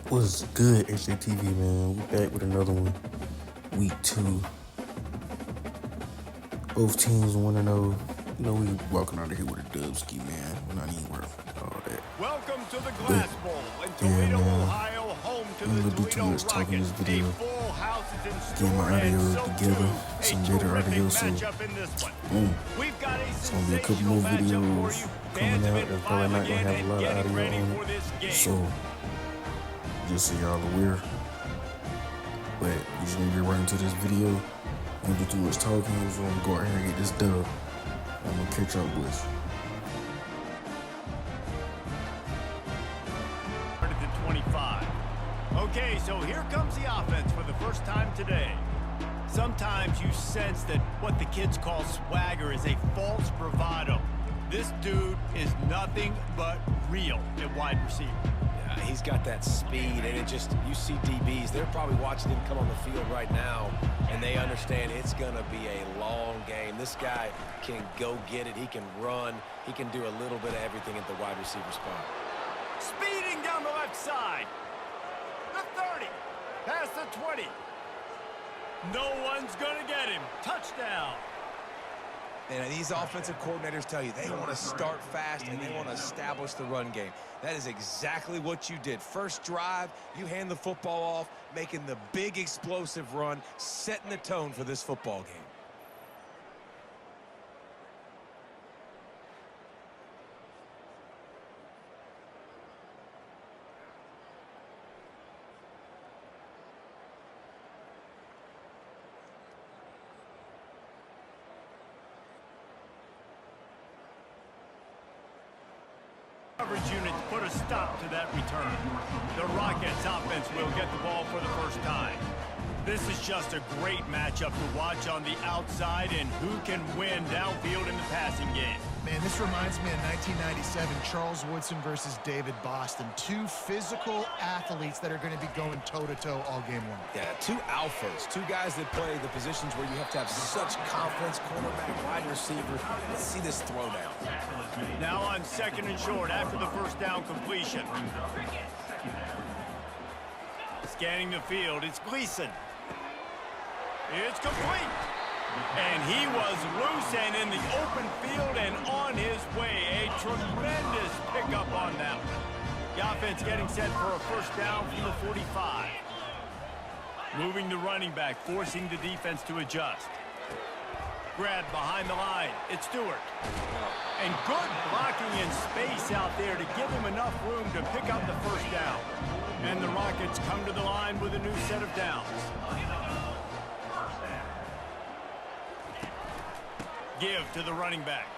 What's good, HJTV, man? We back with another one. Week 2. Both teams 1-0. You know, we walking out of here with a dubski, man. We're not even worth all that. Welcome to the Glass Bowl in Toledo, Ohio, home to the Toledo Rockets. Video. A full house is in store, Get my audio and so together, some better audio, so boom. We've got It's gonna be a couple more videos coming out. They're probably not gonna have a lot of audio on it, so just so y'all aware. But we're just gonna get right into this video. I'm gonna do too much talking. We're just gonna go out here and get this dub. I'm gonna catch up with. The 25. Okay, so here comes the offense for the first time today. Sometimes you sense that what the kids call swagger is a false bravado. This dude is nothing but real at wide receiver. Yeah, he's got that speed, and it just, you see DBs, they're probably watching him come on the field right now, and they understand it's going to be a long game. This guy can go get it. He can run. He can do a little bit of everything at the wide receiver spot. Speeding down the left side. The 30. Past the 20. No one's going to get him. Touchdown. And these offensive coordinators tell you they want to start fast and they want to establish the run game. That is exactly what you did. First drive, you hand the football off, making the big explosive run, setting the tone for this football game. Coverage units put a stop to that return. The Rockets offense will get the ball for the first time. This is just a great matchup to watch on the outside, and who can win downfield in the passing game. Man, this reminds me of 1997, Charles Woodson versus David Boston. Two physical athletes that are going to be going toe-to-toe all game long. Yeah, two alphas, two guys that play the positions where you have to have such confidence, cornerback, wide receiver. Let's see this throwdown. Now on second and short after the first down completion. Scanning the field, it's Gleason. It's complete. And he was loose and in the open field and on his way. A tremendous pickup on that one. The offense getting set for a first down from the 45. Moving the running back, forcing the defense to adjust. Grab behind the line. It's Stewart. And good blocking in space out there to give him enough room to pick up the first down. And the Rockets come to the line with a new set of downs. Give to the running back.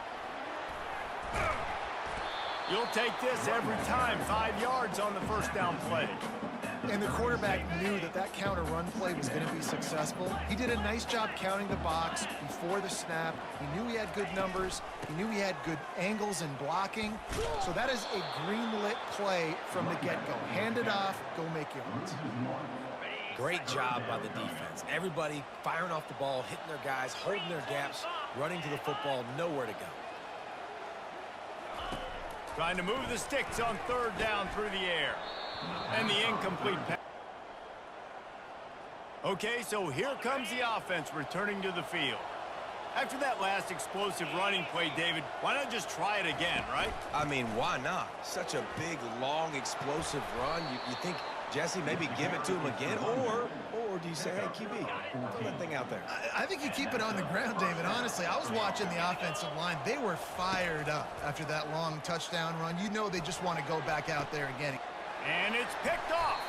You'll take this every time. 5 yards on the first down play. And the quarterback knew that that counter run play was going to be successful. He did a nice job counting the box before the snap. He knew he had good numbers. He knew he had good angles and blocking. So that is a green-lit play from the get-go. Hand it off, go make yards. Great job by the defense. Everybody firing off the ball, hitting their guys, holding their gaps, running to the football, nowhere to go. Trying to move the sticks on third down through the air. And the incomplete pass. Okay, so here comes the offense returning to the field. After that last explosive running play, David, why not just try it again, right? I mean, why not? Such a big, long, explosive run. You think, Jesse, maybe give it to him again? Or do you say, hey, QB, throw that thing out there? I think you keep it on the ground, David. Honestly, I was watching the offensive line. They were fired up after that long touchdown run. You know they just want to go back out there again. And it's picked off.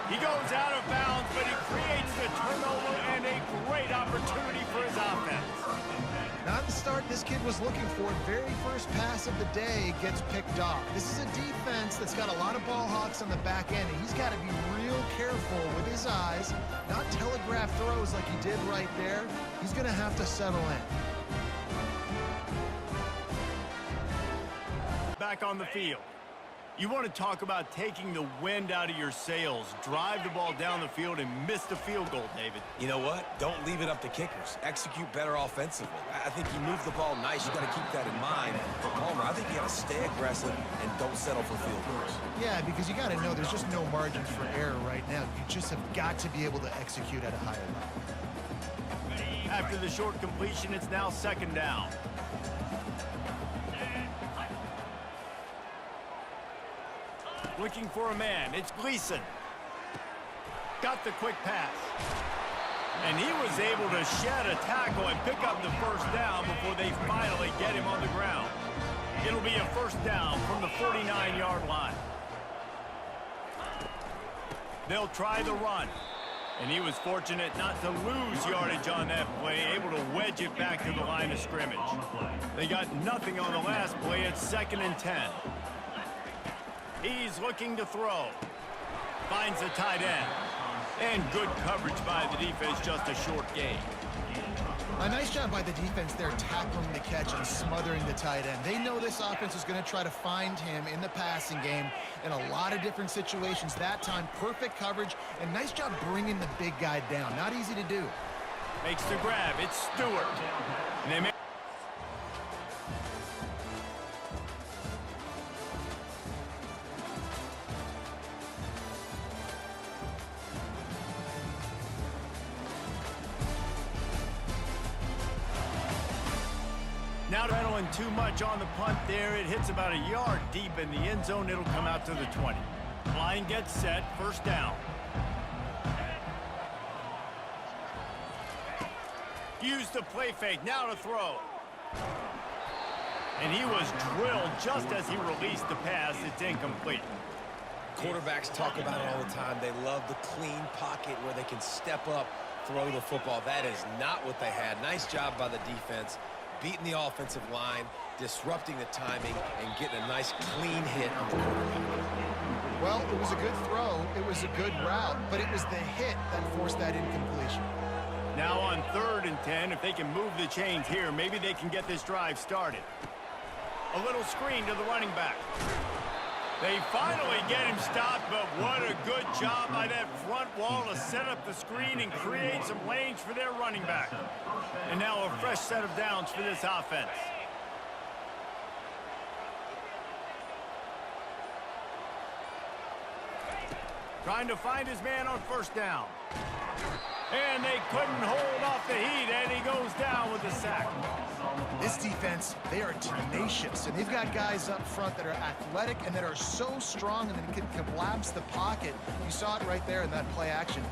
He goes out of bounds, but he creates the turnover and a great opportunity for his offense. Not the start this kid was looking for. Very first pass of the day gets picked off. This is a defense that's got a lot of ball hawks on the back end, and he's got to be real careful with his eyes, not telegraph throws like he did right there. He's going to have to settle in. Back on the field. You want to talk about taking the wind out of your sails. Drive the ball down the field and miss the field goal, David. You know what? Don't leave it up to kickers. Execute better offensively. I think you move the ball nice. You got to keep that in mind. But Palmer, I think you got to stay aggressive and don't settle for field goals. Yeah, because you got to know there's just no margin for error right now. You just have got to be able to execute at a higher level. After the short completion, it's now second down. Looking for a man. It's Gleason. Got the quick pass. And he was able to shed a tackle and pick up the first down before they finally get him on the ground. It'll be a first down from the 49-yard line. They'll try the run. And he was fortunate not to lose yardage on that play, able to wedge it back to the line of scrimmage. They got nothing on the last play. It's 2nd and 10. He's looking to throw. Finds a tight end. And good coverage by the defense, just a short gain. A nice job by the defense there, tackling the catch and smothering the tight end. They know this offense is going to try to find him in the passing game in a lot of different situations. That time, perfect coverage, and nice job bringing the big guy down. Not easy to do. Makes the grab. It's Stewart. And they make Not rattling too much on the punt there. It hits about a yard deep in the end zone. It'll come out to the 20. Line gets set. First down. Use the play fake. Now to throw. And he was drilled just as he released the pass. It's incomplete. Quarterbacks talk about it all the time. They love the clean pocket where they can step up, throw the football. That is not what they had. Nice job by the defense. Beating the offensive line, disrupting the timing, and getting a nice clean hit on the quarterback. Well, it was a good throw. It was a good route, but it was the hit that forced that incompletion. Now on 3rd and 10, if they can move the chains here, maybe they can get this drive started. A little screen to the running back. They finally get him stopped, but what a good job by that front wall to set up the screen and create some lanes for their running back. And now a fresh set of downs for this offense. Trying to find his man on first down. And they couldn't hold off the heat, and he goes down with the sack. This defense, they are tenacious, and they've got guys up front that are athletic and that are so strong and that can collapse the pocket. You saw it right there in that play action.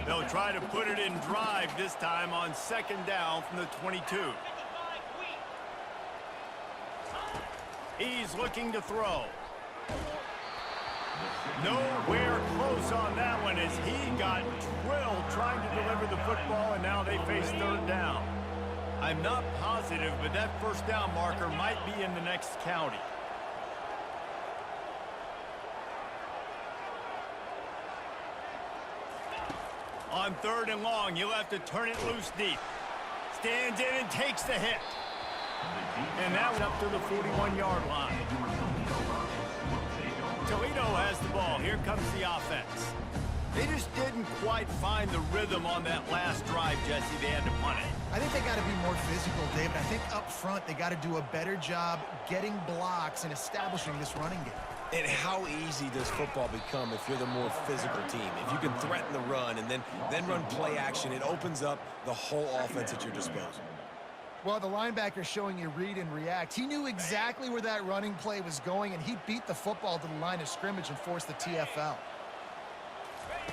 They'll try to put it in drive this time on 2nd down from the 22. He's looking to throw. Nowhere close on that one as he got drilled trying to deliver the football, and now they face 3rd down. I'm not positive, but that first down marker might be in the next county. On 3rd and long, you'll have to turn it loose deep. Stands in and takes the hit. And now up to the 41-yard line. Toledo has the ball. Here comes the offense. They just didn't quite find the rhythm on that last drive, Jesse. They had to punt it. I think they got to be more physical, David. I think up front they got to do a better job getting blocks and establishing this running game. And how easy does football become if you're the more physical team? If you can threaten the run and then run play action, it opens up the whole offense at your disposal. Well, the linebacker showing you read and react. He knew exactly where that running play was going, and he beat the football to the line of scrimmage and forced the TFL.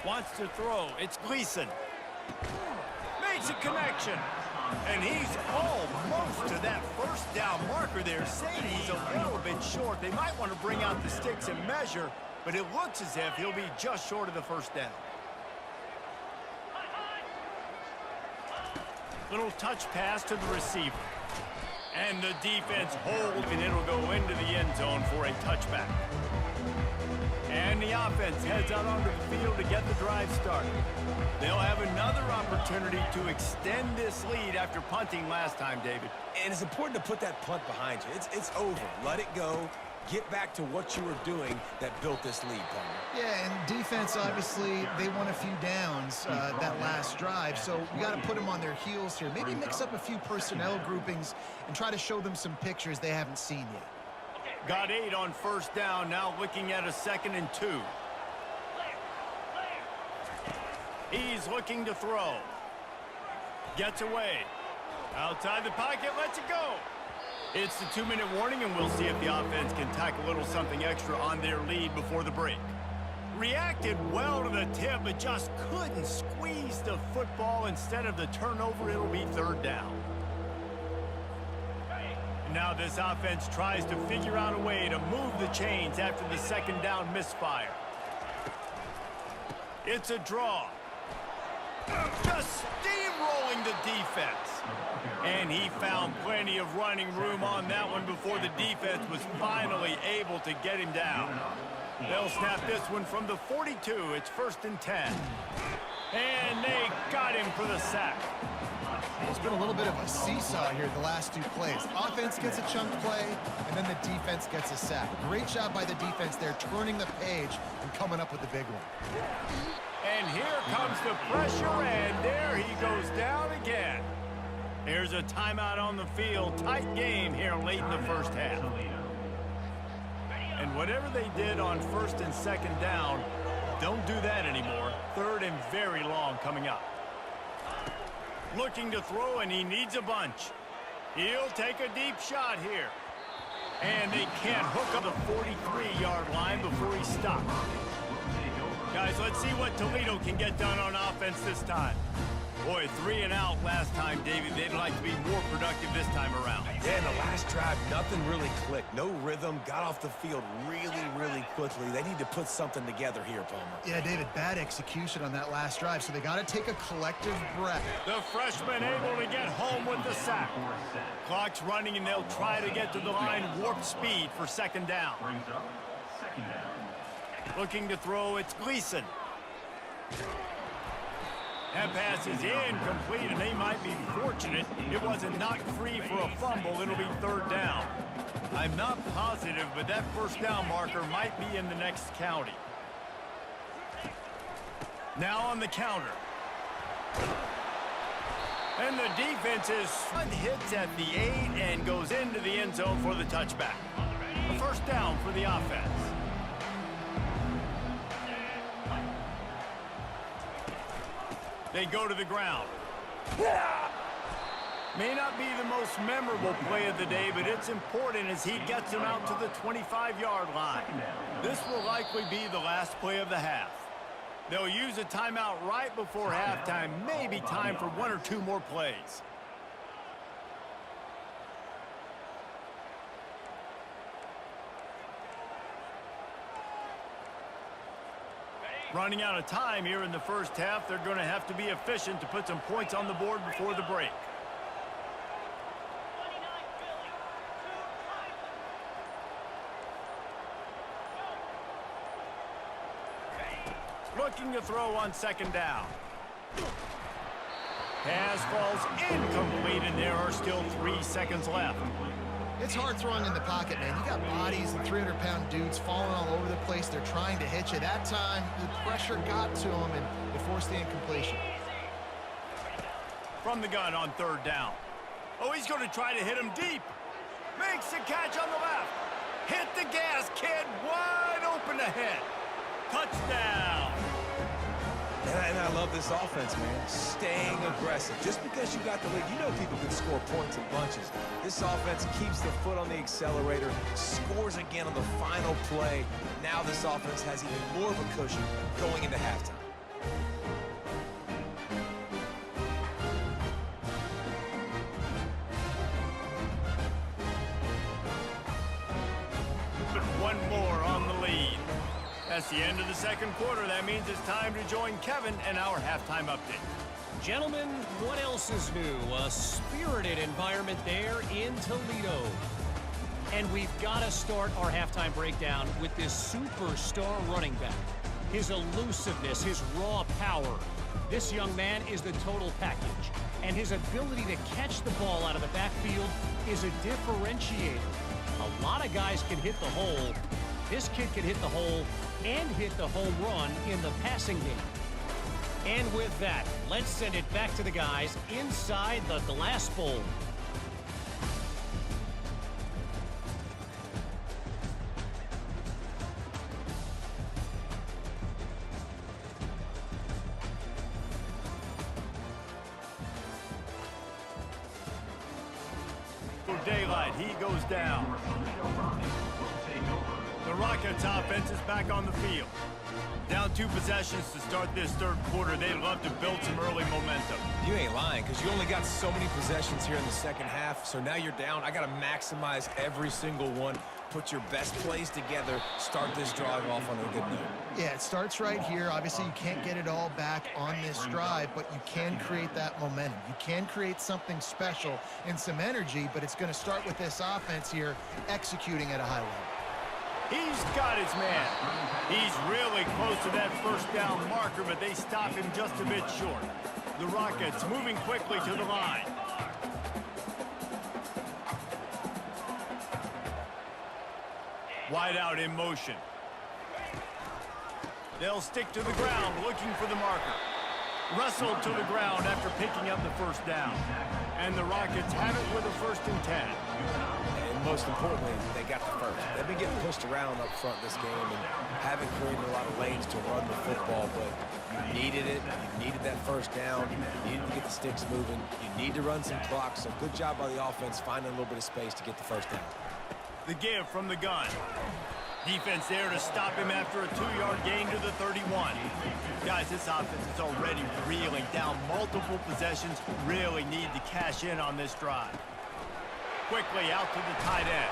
Wants to throw. It's Gleason. Makes a connection. And he's almost to that first down marker there, saying he's a little bit short. They might want to bring out the sticks and measure, but it looks as if he'll be just short of the first down. Little touch pass to the receiver. And the defense holds, and it'll go into the end zone for a touchback. And the offense heads out onto the field to get the drive started. They'll have another opportunity to extend this lead after punting last time, David. And it's important to put that punt behind you. It's over. Let it go. Get back to what you were doing that built this lead, Palmer. Yeah, and defense, obviously, they won a few downs that last drive, so we got to put them on their heels here. Maybe mix up a few personnel groupings and try to show them some pictures they haven't seen yet. Got 8 on first down, now looking at a 2nd and 2. He's looking to throw. Gets away. Outside the pocket, lets it go. It's the 2-minute warning, and we'll see if the offense can tack a little something extra on their lead before the break. Reacted well to the tip, but just couldn't squeeze the football. Instead of the turnover, it'll be 3rd down. Now this offense tries to figure out a way to move the chains after the 2nd down misfire. It's a draw. Just steamrolling the defense. And he found plenty of running room on that one before the defense was finally able to get him down. They'll snap this one from the 42. It's 1st and 10. And they got him for the sack. It's been a little bit of a seesaw here the last 2 plays. Offense gets a chunk play, and then the defense gets a sack. Great job by the defense there, turning the page and coming up with the big one. And here comes the pressure, and there he goes down again. Here's a timeout on the field. Tight game here late in the first half. And whatever they did on 1st and 2nd down, don't do that anymore. 3rd and very long coming up. Looking to throw, and he needs a bunch. He'll take a deep shot here. And they can't hook up the 43-yard line before he stopped. Guys, let's see what Toledo can get done on offense this time. Boy, 3 and out last time, David. They'd like to be more productive this time around. Yeah, in the last drive, nothing really clicked. No rhythm, got off the field really quickly. They need to put something together here, Palmer. Yeah, David, bad execution on that last drive, so they got to take a collective breath. The freshman able to get home with the sack. Clock's running, and they'll try to get to the line warp speed for 2nd down. Looking to throw, it's Gleason. That pass is incomplete, and they might be fortunate it wasn't knocked free for a fumble. It'll be 3rd down. I'm not positive, but that 1st down marker might be in the next county. Now on the counter. And the defense is hits at the 8 and goes into the end zone for the touchback. A 1st down for the offense. They go to the ground. May not be the most memorable play of the day, but it's important as he gets them out to the 25-yard line. This will likely be the last play of the half. They'll use a timeout right before halftime, maybe time for 1 or 2 more plays. Running out of time here in the first half. They're going to have to be efficient to put some points on the board before the break. Looking to throw on 2nd down. Pass falls incomplete, and there are still 3 seconds left. It's hard throwing in the pocket, man. You got bodies and 300-pound dudes falling all over the place. They're trying to hit you. That time, the pressure got to him, and it forced the incompletion. From the gun on 3rd down. Oh, he's going to try to hit him deep. Makes the catch on the left. Hit the gas, kid. Wide open ahead. Touchdown. And I love this offense, man. Staying aggressive. Just because you got the lead, you know people can score points in bunches. This offense keeps the foot on the accelerator, scores again on the final play. Now this offense has even more of a cushion going into halftime. But one more on the lead. That's the end of the 2nd quarter. That means it's time to join Kevin and our halftime update. Gentlemen, what else is new? A spirited environment there in Toledo. And we've got to start our halftime breakdown with this superstar running back. His elusiveness, his raw power. This young man is the total package. And his ability to catch the ball out of the backfield is a differentiator. A lot of guys can hit the hole. This kid can hit the hole and hit the home run in the passing game. And with that, let's send it back to the guys inside the glass bowl. For daylight, he goes down. The Rockets offense is back on the field. Down 2 possessions to start this third quarter. They'd love to build some early momentum. You ain't lying, because you only got so many possessions here in the second half, so now you're down. I got to maximize every single one. Put your best plays together. Start this drive off on a good note. Yeah, it starts right here. Obviously, you can't get it all back on this drive, but you can create that momentum. You can create something special and some energy, but it's going to start with this offense here executing at a high level. He's got his man. He's really close to that first down marker, but they stop him just a bit short. The Rockets moving quickly to the line. Wide out in motion. They'll stick to the ground looking for the marker. Wrestled to the ground after picking up the first down. And the Rockets have it with a 1st and 10. And most importantly, they got the first. They've been getting pushed around up front this game and haven't created a lot of lanes to run the football, but you needed it. You needed that first down. You needed to get the sticks moving. You need to run some clock, so good job by the offense finding a little bit of space to get the first down. The give from the gun. Defense there to stop him after a 2-yard gain to the 31. Guys, this offense is already reeling down multiple possessions. Really need to cash in on this drive. Quickly out to the tight end.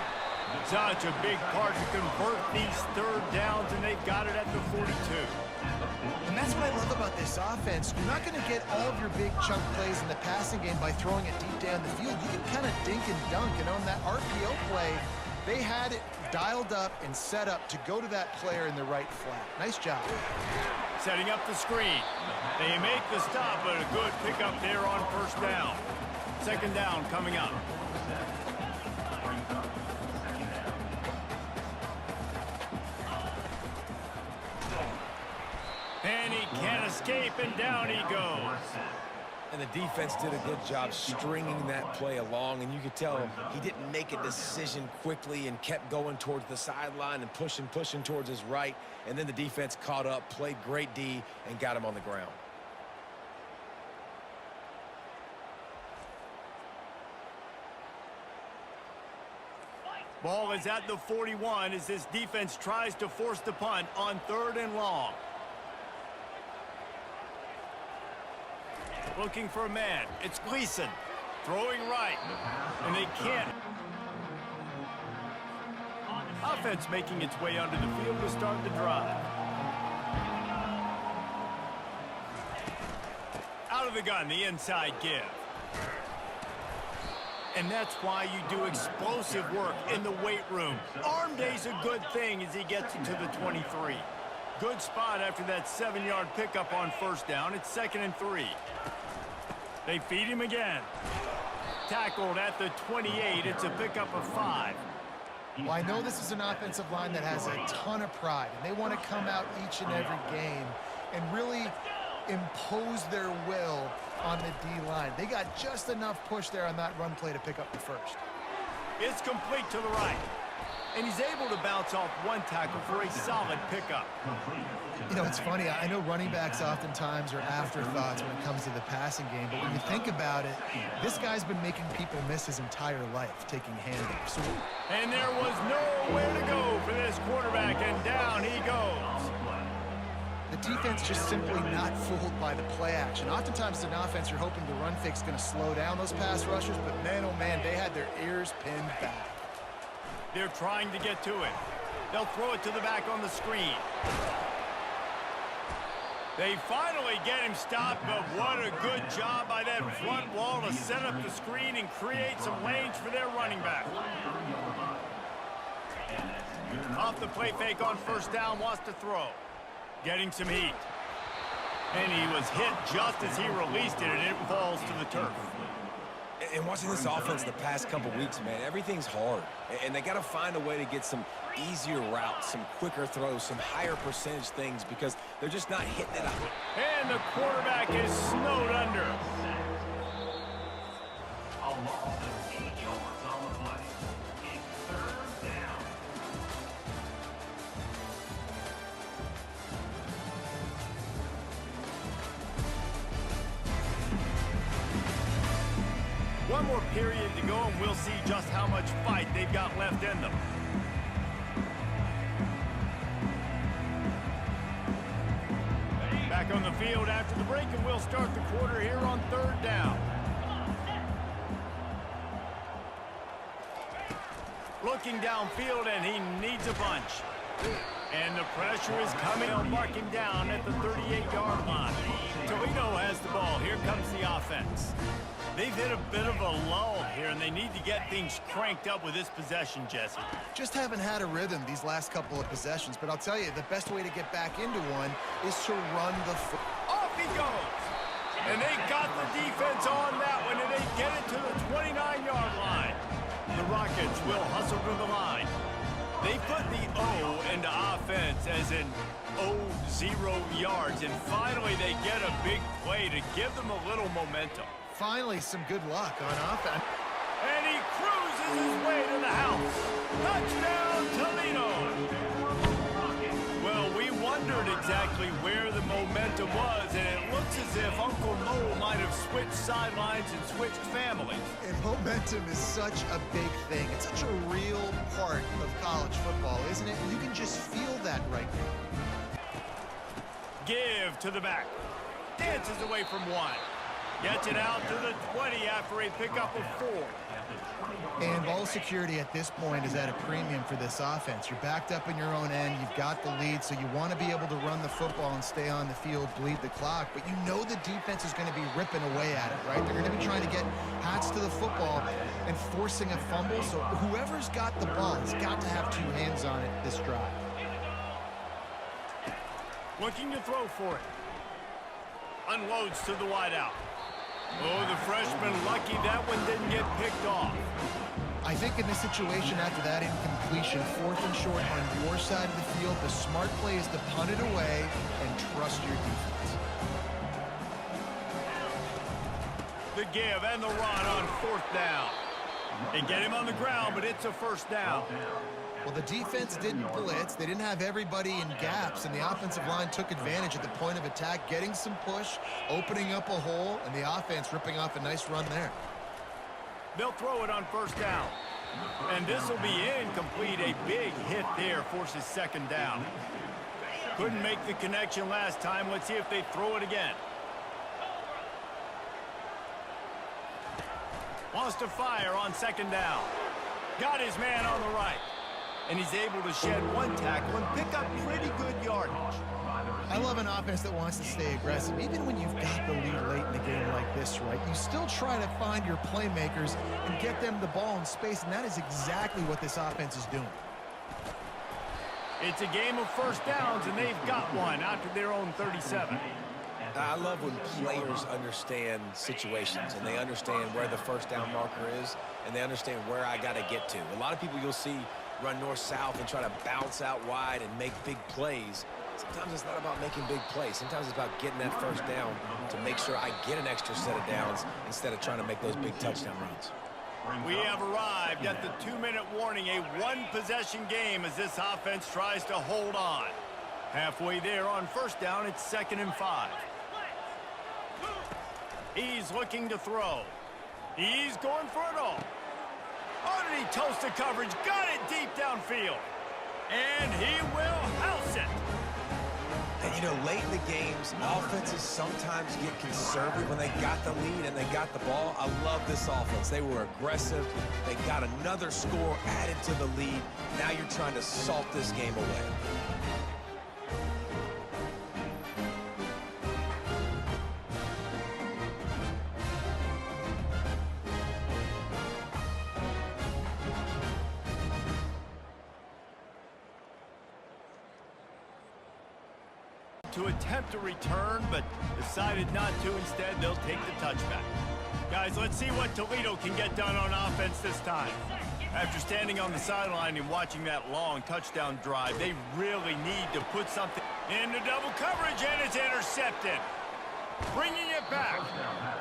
Such a big part to convert these third downs, and they've got it at the 42. And that's what I love about this offense. You're not going to get all of your big chunk plays in the passing game by throwing it deep down the field. You can kind of dink and dunk, and on that RPO play, they had it dialed up and set up to go to that player in the right flat. Nice job. Setting up the screen. They make the stop, but a good pickup there on first down. Second down coming up. And he can't escape, and down he goes. And the defense did a good job stringing that play along, and you could tell he didn't make a decision quickly and kept going towards the sideline and pushing towards his right, and then the defense caught up, played great D, and got him on the ground. Ball is at the 41 as this defense tries to force the punt on 3rd and long. Looking for a man. It's Gleason. Throwing right. And they can't. Offense making its way under the field to start the drive. Out of the gun, the inside give. And that's why you do explosive work in the weight room. Arm day's a good thing as he gets into the 23. Good spot after that 7-yard pickup on first down. It's 2nd and 3. They feed him again. Tackled at the 28. It's a pickup of 5. Well, I know this is an offensive line that has a ton of pride, and they want to come out each and every game and really impose their will on the D-line. They got just enough push there on that run play to pick up the first. It's complete to the right. And he's able to bounce off one tackle for a solid pickup. You know, it's funny. I know running backs oftentimes are afterthoughts when it comes to the passing game, but when you think about it, this guy's been making people miss his entire life taking handoffs. So, and there was nowhere to go for this quarterback, and down he goes. the defense just simply not fooled by the play action. Oftentimes, in offense, you're hoping the run fake's going to slow down those pass rushers, but man, oh man, they had their ears pinned back. They're trying to get to it. They'll throw it to the back on the screen. They finally get him stopped, but what a good job by that front wall to set up the screen and create some lanes for their running back. Off the play fake on first down, wants to throw. Getting some heat. And he was hit just as he released it, and it falls to the turf. And watching this offense the past couple weeks, man, everything's hard. And they got to find a way to get some easier routes, some quicker throws, some higher percentage things because they're just not hitting it up. And the quarterback is snowed under. One more period to go, and we'll see just how much fight they've got left in them. Back on the field after the break, and we'll start the quarter here on third down. Looking downfield, and he needs a bunch. And the pressure is coming. They'll mark him down at the 38-yard line. Toledo has the ball. Here comes the offense. They've hit a bit of a lull here, and they need to get things cranked up with this possession, Jesse. Just haven't had a rhythm these last couple of possessions, but I'll tell you, the best way to get back into one is to run the Off he goes! And they got the defense on that one, and they get it to the 29-yard line. The Rockets will hustle to the line. They put the O into offense as in 0 yards, and finally they get a big play to give them a little momentum. Finally, some good luck on offense. And he cruises his way to the house. Touchdown, Toledo! Well, we wondered exactly where the momentum was, and it looks as if Uncle Mo might have switched sidelines and switched families. And momentum is such a big thing. It's such a real part of college football, isn't it? You can just feel that right now. Give to the back. Dances away from one. Gets it out to the 20 after a pickup of 4. And ball security at this point is at a premium for this offense. You're backed up in your own end. You've got the lead, so you want to be able to run the football and stay on the field, bleed the clock. But you know the defense is going to be ripping away at it, right? They're going to be trying to get hats to the football and forcing a fumble. So whoever's got the ball has got to have 2 hands on it this drive. Looking to throw for it. Unloads to the wideout. Oh, the freshman lucky that one didn't get picked off. I think in this situation after that incompletion, 4th and short on your side of the field, the smart play is to punt it away and trust your defense. The give and the run on 4th down. They get him on the ground, but it's a first down. Well, the defense didn't blitz. They didn't have everybody in gaps, and the offensive line took advantage at the point of attack, getting some push, opening up a hole, and the offense ripping off a nice run there. They'll throw it on first down. And this will be incomplete. A big hit there forces 2nd down. Couldn't make the connection last time. Let's see if they throw it again. Wants to fire on 2nd down. Got his man on the right. And he's able to shed 1 tackle and pick up pretty good yardage. I love an offense that wants to stay aggressive. Even when you've got the lead late in the game like this, right, you still try to find your playmakers and get them the ball in space, and that is exactly what this offense is doing. It's a game of first downs, and they've got one after their own 37. I love when players understand situations and they understand where the first down marker is and they understand where I got to get to. A lot of people you'll see run north-south and try to bounce out wide and make big plays. Sometimes it's not about making big plays. Sometimes it's about getting that first down to make sure I get an extra set of downs instead of trying to make those big touchdown runs. We have arrived at the 2-minute warning, a 1-possession game as this offense tries to hold on. Halfway there on first down, it's 2nd and 5. He's looking to throw. He's going for it all. Underneath toasted coverage, got it deep downfield. And he will house it. And, you know, late in the games, offenses sometimes get conservative when they got the lead and they got the ball. I love this offense. They were aggressive. They got another score added to the lead. Now you're trying to salt this game away. to attempt a return, but decided not to. Instead, they'll take the touchback. Guys, let's see what Toledo can get done on offense this time. After standing on the sideline and watching that long touchdown drive, they really need to put something into double coverage, and it's intercepted. Bringing it back,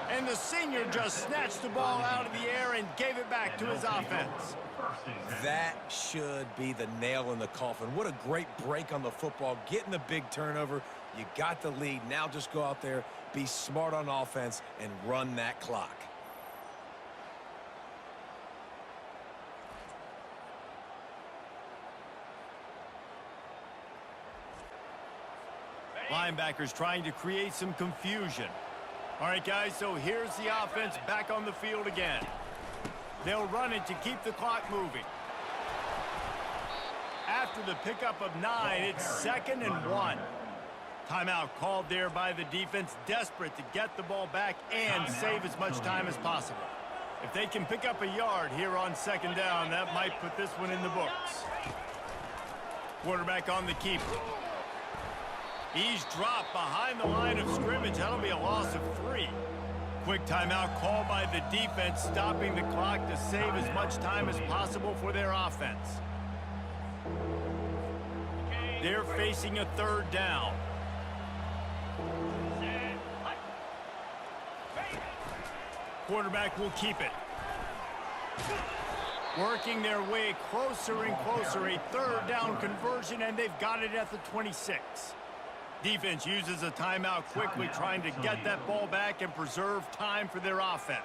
and the senior just snatched the ball out of the air and gave it back to his offense. That should be the nail in the coffin. What a great break on the football, getting the big turnover. You got the lead. Now just go out there, be smart on offense, and run that clock. Linebackers trying to create some confusion. All right, guys, so here's the offense back on the field again. They'll run it to keep the clock moving. After the pickup of 9, it's 2nd and 1. Timeout called there by the defense, desperate to get the ball back and save as much time as possible. If they can pick up a yard here on 2nd down, that might put this one in the books. Quarterback on the keeper. He's dropped behind the line of scrimmage. That'll be a loss of 3. Quick timeout called by the defense, stopping the clock to save as much time as possible for their offense. They're facing a 3rd down. Quarterback will keep it. Working their way closer and closer. A 3rd down conversion, and they've got it at the 26. Defense uses a timeout quickly, trying to get that ball back and preserve time for their offense.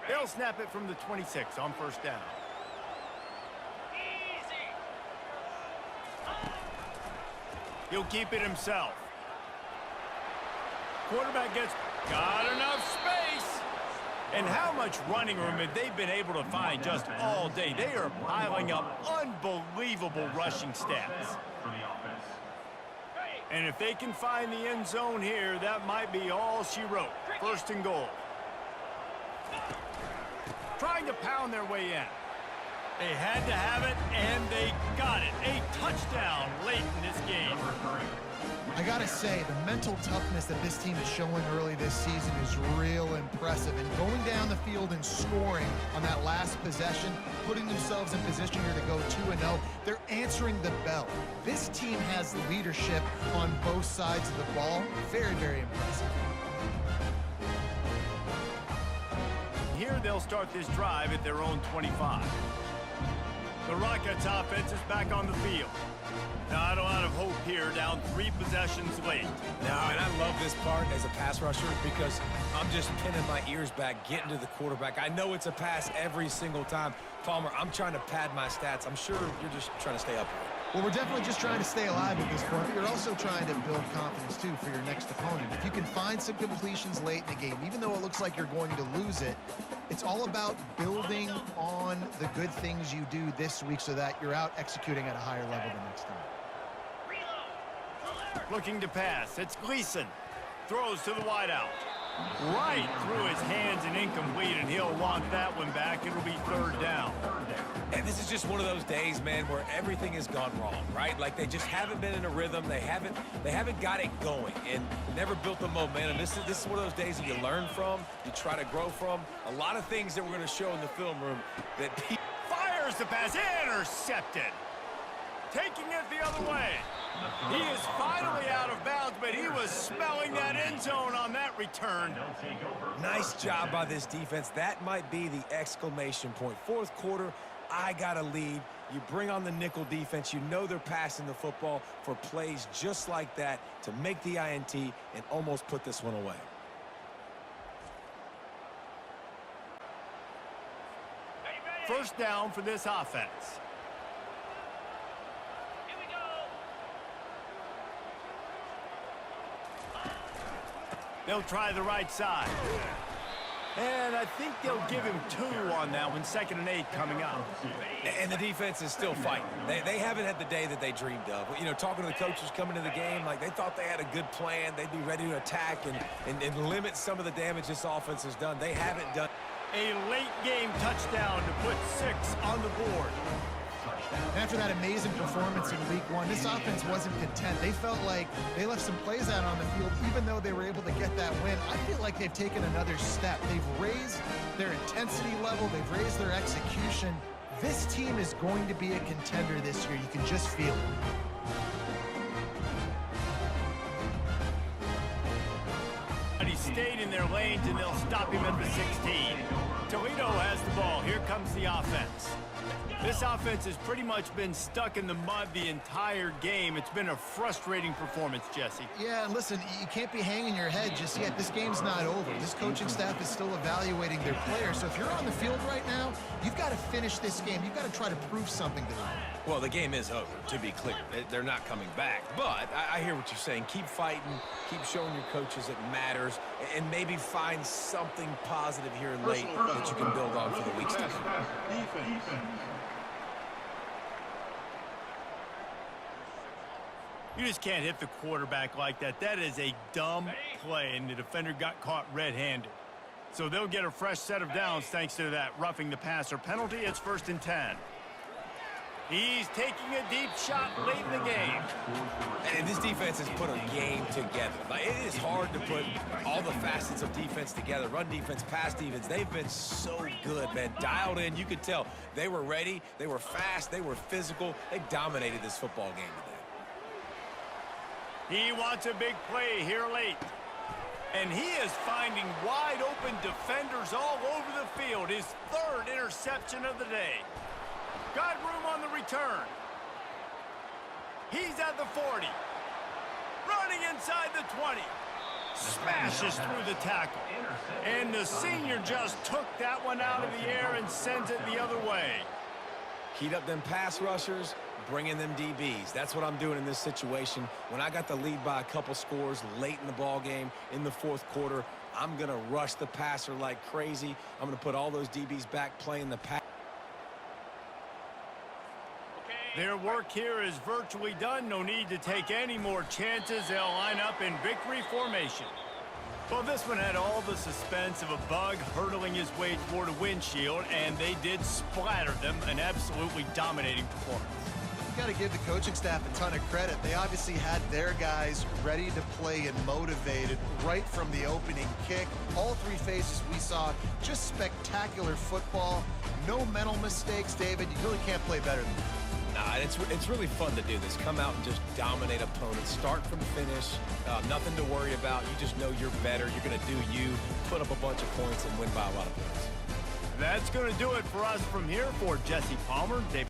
They'll snap it from the 26 on 1st down. He'll keep it himself. Quarterback got enough space. And how much running room have they been able to find just all day? They are piling up unbelievable rushing stats. And if they can find the end zone here, that might be all she wrote. 1st and goal. Trying to pound their way in. They had to have it, and they got it. A touchdown late in this game. I gotta say, the mental toughness that this team is showing early this season is real impressive. And going down the field and scoring on that last possession, putting themselves in position here to go 2-0, they're answering the bell. This team has leadership on both sides of the ball. Very, very impressive. Here they'll start this drive at their own 25. The Rockets offense is back on the field. Not a lot of hope here, down 3 possessions late. No, and I love this part as a pass rusher because I'm just pinning my ears back, getting to the quarterback. I know it's a pass every single time. Palmer, I'm trying to pad my stats. I'm sure you're just trying to stay up here. Well, we're definitely just trying to stay alive at this point, but you're also trying to build confidence, too, for your next opponent. If you can find some completions late in the game, even though it looks like you're going to lose it, it's all about building on the good things you do this week so that you're out executing at a higher level the next time. Looking to pass. It's Gleason. Throws to the wideout. Right through his hands and incomplete, and he'll want that one back. It'll be 3rd down. And this is just one of those days, man, where everything has gone wrong, right? Like they just haven't been in a rhythm. They haven't got it going and never built the momentum. This is one of those days that you learn from, you try to grow from. A lot of things that we're going to show in the film room that fires the pass, intercepted. Taking it the other way. He is finally out of bounds, but he was smelling that end zone on that return. Nice job by this defense. That might be the exclamation point. 4th quarter, I got a lead. You bring on the nickel defense. You know they're passing the football for plays just like that to make the INT and almost put this one away. First down for this offense. They'll try the right side. And I think they'll give him 2 on that one, 2nd and 8 coming up. And the defense is still fighting. They haven't had the day that they dreamed of. You know, talking to the coaches coming to the game, like they thought they had a good plan. They'd be ready to attack and limit some of the damage this offense has done. They haven't done. A late game touchdown to put 6 on the board. After that amazing performance in week 1, this offense wasn't content. They felt like they left some plays out on the field, even though they were able to get that win. I feel like they've taken another step. They've raised their intensity level. They've raised their execution. This team is going to be a contender this year. You can just feel it. He stayed in their lanes, and they'll stop him at the 16. Toledo has the ball. Here comes the offense. This offense has pretty much been stuck in the mud the entire game. It's been a frustrating performance, Jesse. Yeah, and listen, you can't be hanging your head just yet. This game's not over. This coaching staff is still evaluating their players. So if you're on the field right now, you've got to finish this game. You've got to try to prove something to them. Well, the game is over, to be clear. They're not coming back. But I hear what you're saying. Keep fighting. Keep showing your coaches it matters. And maybe find something positive here late that you can build on for the weeks to come. You just can't hit the quarterback like that. That is a dumb play, and the defender got caught red-handed. So they'll get a fresh set of downs thanks to that roughing the passer penalty. It's 1st and 10. He's taking a deep shot late in the game. And this defense has put a game together. Like, it is hard to put all the facets of defense together. Run defense, pass defense. They've been so good, man. Dialed in. You could tell they were ready. They were fast. They were physical. They dominated this football game today. He wants a big play here late. And he is finding wide open defenders all over the field. His 3rd interception of the day. Got room on the return. He's at the 40. Running inside the 20. Smashes through the tackle. And the senior just took that one out of the air and sends it the other way. Heat up them pass rushers, bring in them DBs. That's what I'm doing in this situation. When I got the lead by a couple scores late in the ball game in the 4th quarter, I'm going to rush the passer like crazy. I'm going to put all those DBs back playing the pass. Their work here is virtually done. No need to take any more chances. They'll line up in victory formation. Well, this one had all the suspense of a bug hurtling his way toward a windshield, and they did splatter them. An absolutely dominating performance. Got to give the coaching staff a ton of credit. They obviously had their guys ready to play and motivated right from the opening kick. All 3 phases we saw, just spectacular football. No mental mistakes, David. You really can't play better than that. Nah, it's really fun to do this. Come out and just dominate opponents. Start from finish. Nothing to worry about. You just know you're better. You're going to do you, put up a bunch of points, and win by a lot of points. That's going to do it for us from here. For Jesse Palmer, David.